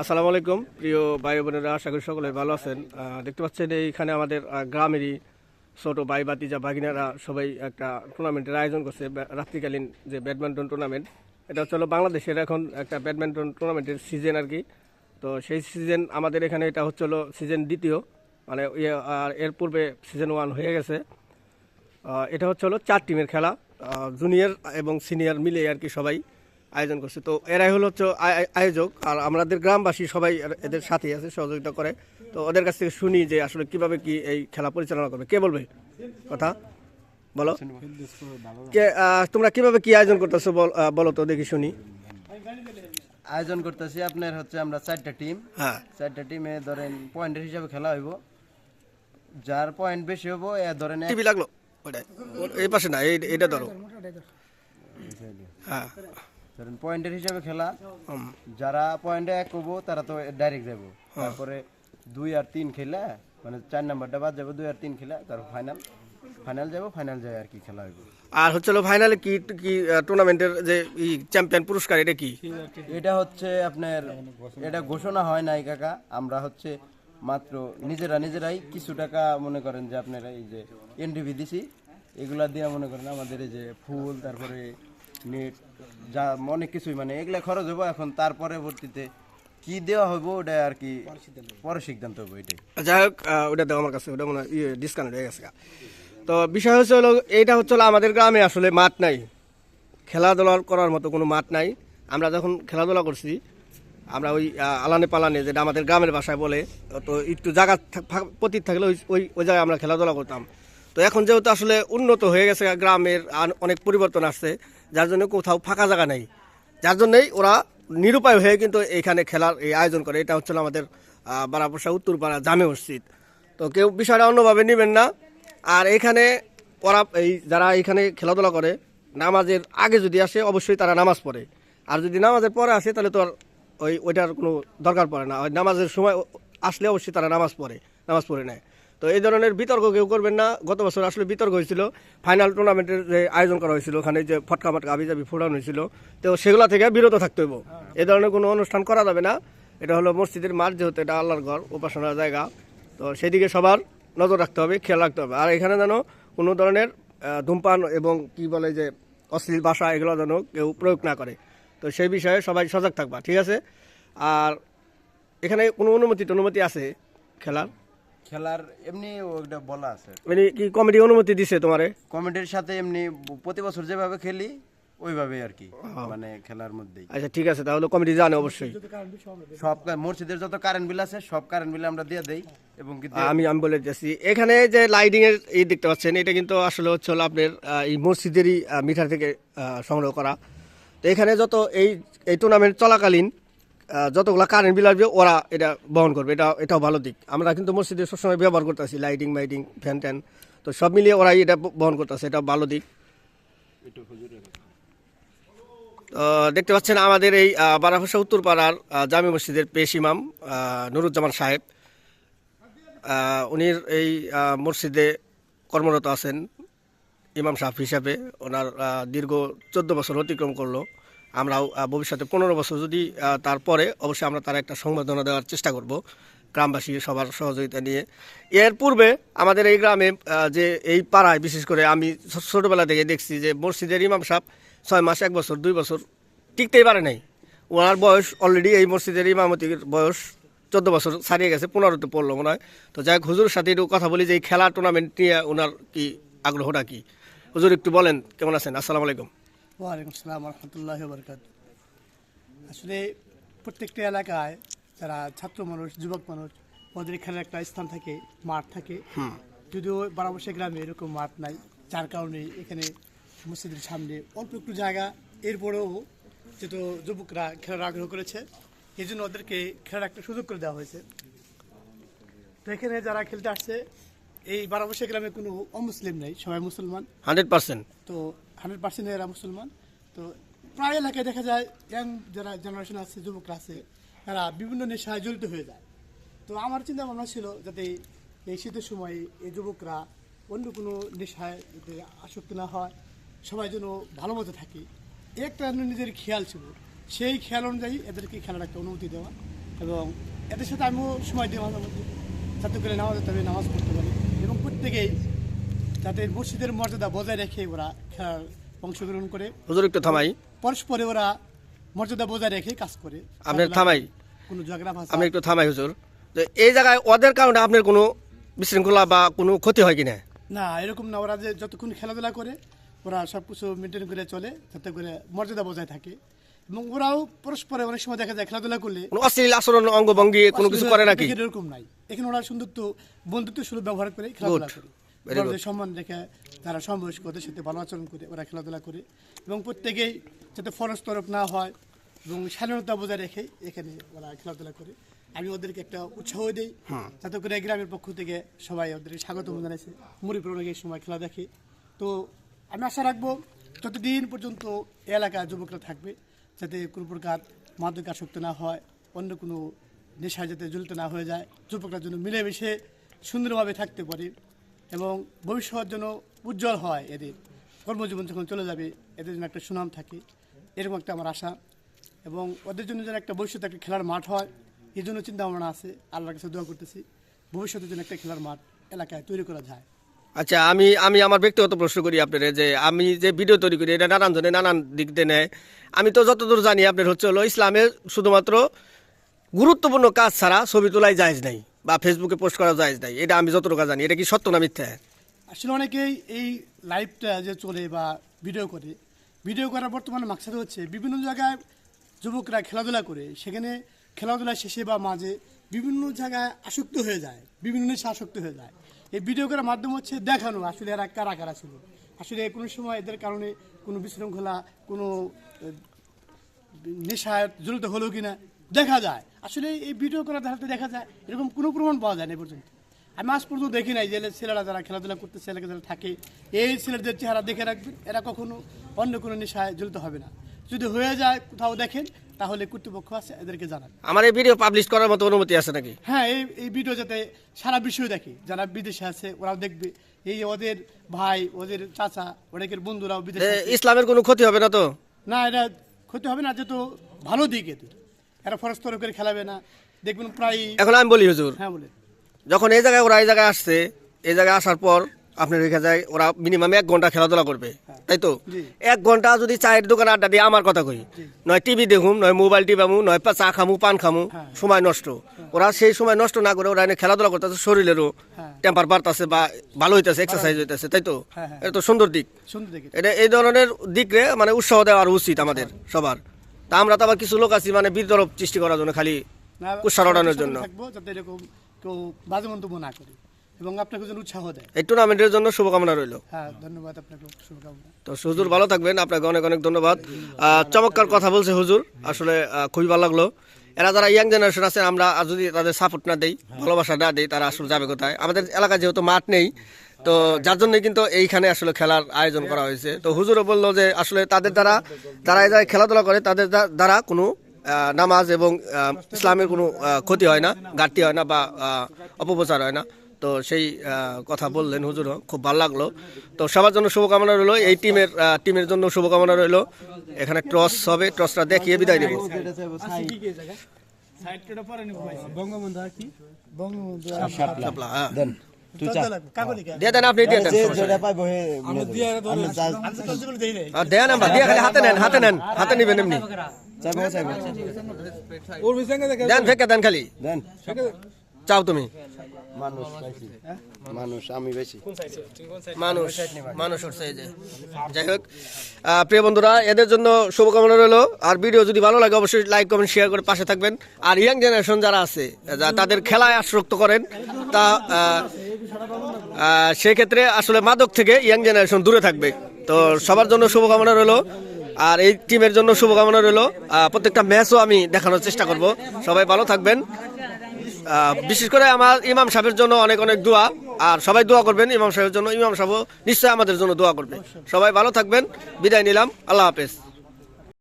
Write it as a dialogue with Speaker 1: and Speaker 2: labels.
Speaker 1: আসসালামু আলাইকুম প্রিয় ভাই বোনেরা, আশা করি সকলে ভালো আছেন। দেখতে পাচ্ছেন এইখানে আমাদের গ্রামেরই ছোট ভাই ভাতিজা ভাগিনারা সবাই একটা টুর্নামেন্টের আয়োজন করছে, রাত্রিকালীন যে ব্যাডমিন্টন টুর্নামেন্ট। এটা হচ্ছে বাংলাদেশের এখন একটা ব্যাডমিন্টন টুর্নামেন্টের সিজন আর কি। তো সেই সিজন আমাদের এখানে এটা হচ্ছে সিজন দ্বিতীয়, মানে আর এর পূর্বে সিজন 1 হয়ে গেছে। এটা হচ্ছে 4 টিমের খেলা, জুনিয়র এবং সিনিয়র মিলে আর কি সবাই আয়োজন করছে। তো এরাই হচ্ছে আয়োজক, আর আমাদের গ্রামবাসী সবাই এদের সাথেই আছে, সহযোগিতা করে। তো ওদের কাছ থেকে শুনি যে আসলে কিভাবে কি এই খেলা পরিচালনা করবে। কে বলবে কথা, বলো। তোমরা কিভাবে কি আয়োজন করতেছো বলো তো দেখি শুনি।
Speaker 2: আয়োজন করতেছি আপনার হচ্ছে আমরা 4টা টিম।
Speaker 1: হ্যাঁ,
Speaker 2: 4টা টিমে ধরেন পয়েন্টের হিসাবে খেলা হইব, যার পয়েন্ট বেশি হবো ধরেন
Speaker 1: টিভি লাগলো ওটাই, এই পাশে না, এইটা ধরো। হ্যাঁ,
Speaker 2: ধরেন পয়েন্টের হিসাবে খেলা, যারা পয়েন্টে 1 হবো তারা তো ডাইরেক্ট যাবো। তারপরে 2 আর 3 খেলা, মানে 4 নাম্বারটা বাদ যাবো, 2 আর 3 খেলা, তারপর ফাইনাল যাবো, ফাইনাল যায় আর কি খেলা হইব।
Speaker 1: আর হচ্ছে ফাইনালে কি কি টুর্নামেন্টের যে চ্যাম্পিয়ন পুরস্কার এটা কি?
Speaker 2: এটা হচ্ছে আপনার, এটা ঘোষণা হয় নাই কাকা, আমরা হচ্ছে মাত্র নিজেরাই কিছু টাকা মনে করেন যে আপনারা এই যে এনডিভি দিছি, এগুলা দিয়ে মনে করেন আমাদের এই যে ফুল, তারপরে নেট, যা অনেক কিছুই, মানে এগুলা খরচ হবো। এখন তার পরবর্তীতে কি দেওয়া হইব ওটা আর কি পরে সিদ্ধান্ত হবো এটাই।
Speaker 1: যাই হোক, ওটা দাও আমার কাছে, ওটা মনে হয় ডিসকাউন্ট হয়ে গেছে। তো বিষয় হচ্ছে এইটা হচ্ছে আমাদের গ্রামে আসলে মাঠ নাই, খেলাধুলা করার মতো কোনো মাঠ নাই। আমরা যখন খেলাধুলা করছি, আমরা ওই আলানে পালানে, যেটা আমাদের গ্রামের ভাষায় বলে, তো একটু জায়গা পতিত থাকলে ওই ওই জায়গায় আমরা খেলাধুলা করতাম। তো এখন যেহেতু আসলে উন্নত হয়ে গেছে, গ্রামের অনেক পরিবর্তন আসছে, যার জন্য কোথাও ফাঁকা জায়গা নেই, যার জন্যই ওরা নিরুপায় হয়ে কিন্তু এইখানে খেলার এই আয়োজন করে। এটা হচ্ছে আমাদের বারাপোষা উত্তরপাড়া জামে মসজিদ। তো কেউ বিষয়টা অন্যভাবে নেবেন না। আর এখানে ওরা যারা এখানে খেলাধুলা করে, নামাজের আগে যদি আসে অবশ্যই তারা নামাজ পড়ে, আর যদি নামাজের পরে আসে তাহলে তো আর ওইটার কোনো দরকার পড়ে না। ওই নামাজের সময় আসলে অবশ্যই তারা নামাজ পড়ে নেয়। তো এই ধরনের বিতর্ক কেউ করবেন না। গত বছর আসলে বিতর্ক হয়েছিল, ফাইনাল টুর্নামেন্টের যে আয়োজন করা হয়েছিল, ওখানে যে ফটকা ফটকা আবিজাবি ফোটানো হয়েছিল, তো সেগুলো থেকে বিরত থাকতে হইব। এই ধরনের কোনো অনুষ্ঠান করা যাবে না। এটা হলো মসজিদের মাঠ, যেহেতু এটা আল্লাহর ঘর, উপাসনার জায়গা, তো সেদিকে সবার নজর রাখতে হবে, খেয়াল রাখতে হবে। আর এখানে যেন কোনো ধরনের ধূমপান এবং কি বলে যে অশ্লীল ভাষা, এগুলো যেন কেউ প্রয়োগ না করে। তো সেই বিষয়ে সবাই সজাগ থাকবা, ঠিক আছে? আর এখানে কোনো অনুমতি আছে
Speaker 2: খেলার এমনি ওটা বলা আছে,
Speaker 1: মানে কি কমিটি অনুমতি দিছে তোমারে?
Speaker 2: কমিটির সাথে এমনি প্রতি বছর যেভাবে খেলি ওইভাবে আর কি, মানে খেলার মধ্যেই।
Speaker 1: আচ্ছা, ঠিক আছে, তাহলে কমিটি জানে অবশ্যই।
Speaker 2: সব মসজিদের যত কারেন্ট বিল আছে সব কারেন্ট বিল আমরা দিয়ে দেই। এবং
Speaker 1: আমি বলে দিচ্ছি, এখানে যে লাইটিং এর দেখতে পাচ্ছেন, এটা কিন্তু আসলে হচ্ছে আপনার এই মসজিদেরই মিটার থেকে সংগ্রহ করা। তো এখানে যত এই টুর্নামেন্ট চলাকালীন যতগুলো কারেন্ট বিল আসবে ওরা এটা বহন করবে, এটাও ভালো দিক। আমরা কিন্তু মসজিদে সবসময় ব্যবহার করতেছি লাইটিং ফ্যান ট্যান, তো সব মিলিয়ে ওরাই এটা বহন করতেছে, এটা ভালো দিক। দেখতে পাচ্ছেন আমাদের এই বারাফাসা উত্তরপাড়ার জামি মসজিদের পেশ ইমাম নুরুজ্জামান সাহেব, উনি এই মসজিদে কর্মরত আছেন ইমাম সাহেব হিসাবে। ওনার দীর্ঘ 14 বছর অতিক্রম করলো। আমরাও ভবিষ্যতে 15 বছর যদি তারপরে অবশ্যই আমরা তার একটা সংবর্ধনা দেওয়ার চেষ্টা করব, গ্রামবাসী সবার সহযোগিতা নিয়ে। এর পূর্বে আমাদের এই গ্রামে যে এই পাড়ায় বিশেষ করে আমি ছোটোবেলা থেকে দেখছি যে মসজিদের ইমাম সাহেব 6 মাস, 1 বছর, 2 বছর টিকতেই পারে নাই। ওনার বয়স অলরেডি, এই মসজিদের ইমামতির বয়স 14 বছর ছাড়িয়ে গেছে, 15তে পড়লো মনে হয়। তো যাই হোক, হুজুরের সাথে একটু কথা বলি যে এই খেলা টুর্নামেন্ট নিয়ে ওনার কি আগ্রহটা কি। হুজুর একটু বলেন, কেমন আছেন? আসসালামু আলাইকুম।
Speaker 3: ওয়ালাইকুম আসসালাম রহমতুল্লাহ বরকাত। আসলে প্রত্যেকটা এলাকায় যারা ছাত্র মানুষ, যুবক মানুষ, ওদের খেলার একটা স্থান থাকে, মাঠ থাকে। যদিও বারাবসা গ্রামে এরকম মাঠ নাই, যার কারণে এখানে মসজিদের সামনে অল্প একটু জায়গা, এরপরেও যেহেতু যুবকরা খেলার আগ্রহ করেছে, এই জন্য ওদেরকে খেলার একটা সুযোগ করে দেওয়া হয়েছে। তো এখানে যারা খেলতে আসছে, এই বারাবসা গ্রামে কোনো অমুসলিম নেই, সবাই মুসলমান
Speaker 1: 100%।
Speaker 3: তো 100% এরা মুসলমান। তো প্রায় এলাকায় দেখা যায় ইয়াং যারা জেনারেশন আছে, যুবকরা আছে, তারা বিভিন্ন নেশায় জড়িত হয়ে যায়। তো আমার চিন্তা ভাবনা ছিল যাতে এই শীতের সময় এই যুবকরা অন্য কোনো নেশায় যাতে আসক্তি না হয়, সবাই যেন ভালো মতো থাকে, একটা নিজের খেয়াল ছিল, সেই খেয়াল অনুযায়ী এদেরকে খেলার একটা অনুমতি দেওয়া। এবং এদের সাথে আমিও সময় দিই মাঝে মধ্যে, যাতে করে নামাজ পড়তে পারি এবং প্রত্যেকেই যাতে মসজিদের মর্যাদা বজায় রেখে ওরা খেলার অংশগ্রহণ করে,
Speaker 1: হুজুর একটু থামাই,
Speaker 3: পরস্পরে ওরা মর্যাদা বজায় রেখে কাজ করে।
Speaker 1: আপনার থামাই,
Speaker 3: কোনো ঝগড়া ভাষা
Speaker 1: আমি একটু থামাই হুজুর। তো এই জায়গায় ওদের কারণে আপনার কোনো বিশৃঙ্খলা বা কোনো ক্ষতি হয় কিনা?
Speaker 3: না, এরকম না। ওরা যে যতক্ষণ খেলাধুলা করে ওরা সব কিছু মেনটেন করে চলে, যাতে করে মর্যাদা বজায় থাকে। এবং ওরাও পরস্পরে অনেক সময় দেখা যায় খেলাধুলা করলে
Speaker 1: কোনো অশ্লীল আচরণ অঙ্গভঙ্গি কোনো কিছু করে নাকি?
Speaker 3: এখানে এরকম নাই। এখানে ওরা বন্ধুত্ব সুলভ ব্যবহার করে খেলাধুলা করে,
Speaker 1: Very good.
Speaker 3: বড়দের সম্মান রেখে তারা সমবয়স্ক ওদের সাথে ভালো আচরণ করে ওরা খেলাধুলা করে এবং প্রত্যেকেই যাতে ফরজ তরফ না হয় এবং স্বাধীনতা বজায় রেখে এখানে ওরা খেলাধুলা করে। আমি ওদেরকে একটা উৎসাহ দিই, যাতে করে গ্রামের পক্ষ থেকে সবাই ওদেরকে স্বাগত জানাইছে। মুড়ি প্রণালী এই সময় খেলা দেখে। তো আমি আশা রাখবো যতদিন পর্যন্ত এই এলাকার যুবকরা থাকবে, যাতে কোনো প্রকার মাদকাসক্ত না হয়, অন্য কোনো নেশায় যাতে জড়িত না হয়ে যায়, যুবকরা যেন মিলেমিশে সুন্দরভাবে থাকতে পারে এবং ভবিষ্যৎ যেন উজ্জ্বল হয়। এদের কর্মজীবন যখন চলে যাবে এদের জন্য একটা সুনাম থাকে, এরকম একটা আমার আশা। এবং ওদের জন্য যেন একটা ভবিষ্যতে একটা খেলার মাঠ হয়, এই জন্য চিন্তা ভাবনা আছে। আল্লাহর কাছে দোয়া করতেছি ভবিষ্যতের জন্য একটা খেলার মাঠ এলাকায় তৈরি করা যায়।
Speaker 1: আচ্ছা, আমি আমার ব্যক্তিগত প্রশ্ন করি আপনার, যে আমি যে ভিডিও তৈরি করি এটা নানান জনে নানান দিক দিয়ে নেয়। আমি তো যতদূর জানি আপনার হচ্ছে হলো ইসলামে শুধুমাত্র গুরুত্বপূর্ণ কাজ ছাড়া ছবি তোলাই জায়েজ নাই বা ফেসবুকে পোস্ট করা জায়েজ নাই, এটা আমি যতটুকু জানি। এটা কি সত্য না মিথ্যা?
Speaker 3: আসলে অনেকেই এই লাইভটা যে চলে বা ভিডিও করে, ভিডিও করার বর্তমানে মাকসাদ হচ্ছে বিভিন্ন জায়গায় যুবকরা খেলাধুলা করে, সেখানে খেলাধুলা শেষে বা মাঝে বিভিন্ন জায়গায় আসক্ত হয়ে যায়, বিভিন্ন নেশা আসক্ত হয়ে যায়। এই ভিডিও করার মাধ্যম হচ্ছে দেখানো আসলে এরা কারা কারা ছিল, আসলে কোনো সময় এদের কারণে কোনো বিশৃঙ্খলা, কোনো নেশায় জড়িত হলো কিনা দেখা যায়। আসলে এই ভিডিও করার ধারাতে দেখা যায় এরকম কোনো প্রমাণ পাওয়া যায় না এ পর্যন্ত। আমি আজ পর্যন্ত দেখি নাই যে ছেলেরা যারা খেলাধুলা করতেছে, এলাকায় যারা থাকে, এই ছেলেদের চেহারা দেখে রাখবেন, এরা কখনো অন্য কোনো নেশায় জড়িত হবে না। যদি হয়ে যায় কোথাও দেখেন, তাহলে কর্তৃপক্ষ আছে এদেরকে জানান।
Speaker 1: আমার এই ভিডিও পাবলিশ করার মতো অনুমতি আছে নাকি?
Speaker 3: হ্যাঁ, এই ভিডিও যাতে সারা বিশ্ব দেখে, যারা বিদেশে আছে ওরাও দেখবে, এই ওদের ভাই, ওদের চাচা, অনেকের বন্ধুরাও বিদেশে আছে।
Speaker 1: ইসলামের কোনো ক্ষতি হবে না তো?
Speaker 3: না, এটা ক্ষতি হবে না, যেহেতু ভালো দিক এদের। এরা ফরস্তর করে খেলাবে না, দেখবেন প্রায়।
Speaker 1: এখন আমি বলি হুজুর,
Speaker 3: হ্যাঁ বলে,
Speaker 1: যখন এই জায়গায় ওরা এই জায়গায় আসছে, এই জায়গায় আসার পর আপনার রেখে যায় ওরা মিনিমাম 1 ঘন্টা খেলাধুলা করবে, তাই তো?
Speaker 3: জি।
Speaker 1: 1 ঘন্টা যদি চায়ের দোকানে আড্ডা দিয়ে, আমার কথা কই, নয় টিভি দেখুম, নয় মোবাইল টিপামু, নয় চা খামু, পান খামু, সময় নষ্ট। ওরা সেই সময় নষ্ট না করে ওরা এনে খেলাধুলা করতেছে, শরীরেরও টেম্পার বাড়তেছে বা ভালো হইতেছে, এক্সারসাইজ হইতেছে, তাই তো? এটা তো সুন্দর দিক।
Speaker 3: সুন্দর দেখে।
Speaker 1: এটা এই ধরনের দিকে মানে উৎসাহ দেওয়া উচিত আমাদের সবার। তা আমরা তো আবার কিছু লোক আছি মানে বিদ্রোহ সৃষ্টি করার জন্য, খালি
Speaker 3: না,
Speaker 1: উৎসাহ ওঠানোর জন্য।
Speaker 3: থাকবো যাতে এরকম কেউ বাজে মন্তব্য না করে এবং আপনাকে যেন উৎসাহ দেয়।
Speaker 1: এই টুর্নামেন্টের জন্য শুভকামনা রইল।
Speaker 3: হ্যাঁ, ধন্যবাদ আপনাকে, শুভকামনা।
Speaker 1: তো হুজুর ভালো থাকবেন, আপনাকে অনেক অনেক ধন্যবাদ। চমৎকার কথা বলছে হুজুর, আসলে খুবই ভালো লাগলো। এরা যারা ইয়াং জেনারেশন আছে, আমরা যদি তাদের সাপোর্ট না দেই, ভালোবাসা না দেই, তারা আসলে যাবে কোথায়? আমাদের এলাকায় যেহেতু মাঠ নেই, তো যার জন্যই কিন্তু এইখানে আসলে খেলার আয়োজন করা হয়েছে। তো হুজুরও বললো যে আসলে তাদের দ্বারা, যারা এই জায়গায় খেলাধুলা করে, তাদের দ্বারা কোনো নামাজ এবং ইসলামের কোনো ক্ষতি হয় না, ঘাটতি হয় না বা অপপ্রচার হয় না। তো সেই কথা বললেন হুজুরও, খুব ভালো লাগলো। তো সবার জন্য শুভকামনা রইল, এই টিমের জন্য শুভকামনা রইল। এখানে টস হবে, টসটা দেখিয়ে বিদায় নেব। শাপলা, হ্যাঁ। দিয়ে দেন, আপনি দিয়ে দেন, দেন, আমরা দিয়ে খালি হাতে নেন, হাতে নিবেন এমনি দেন, ফেঁকে দেন, খালি চাও তুমি। মানুষ উঠছে এই যে। যাই হোক, প্রিয় বন্ধুরা, এদের জন্য শুভকামনা রইল। আর ভিডিও যদি ভালো লাগে অবশ্যই লাইক কমেন্ট শেয়ার করে পাশে থাকবেন। আর ইয়াং জেনারেশন যারা আছে, তাদের খেলায় আসক্ত করেন, তা সেক্ষেত্রে আসলে মাদক থেকে ইয়াং জেনারেশন দূরে থাকবে। তো সবার জন্য শুভকামনা রইল, আর এই টিমের জন্য শুভকামনা রইল। প্রত্যেকটা ম্যাচও আমি দেখানোর চেষ্টা করব। সবাই ভালো থাকবেন। বিশেষ করে আমার ইমাম সাহেবের জন্য অনেক অনেক দোয়া, আর সবাই দোয়া করবেন ইমাম সাহেবের জন্য। ইমাম সাহেব নিশ্চয়ই আমাদের জন্য দোয়া করবে। সবাই ভালো থাকবেন, বিদায় নিলাম, আল্লাহ হাফেজ।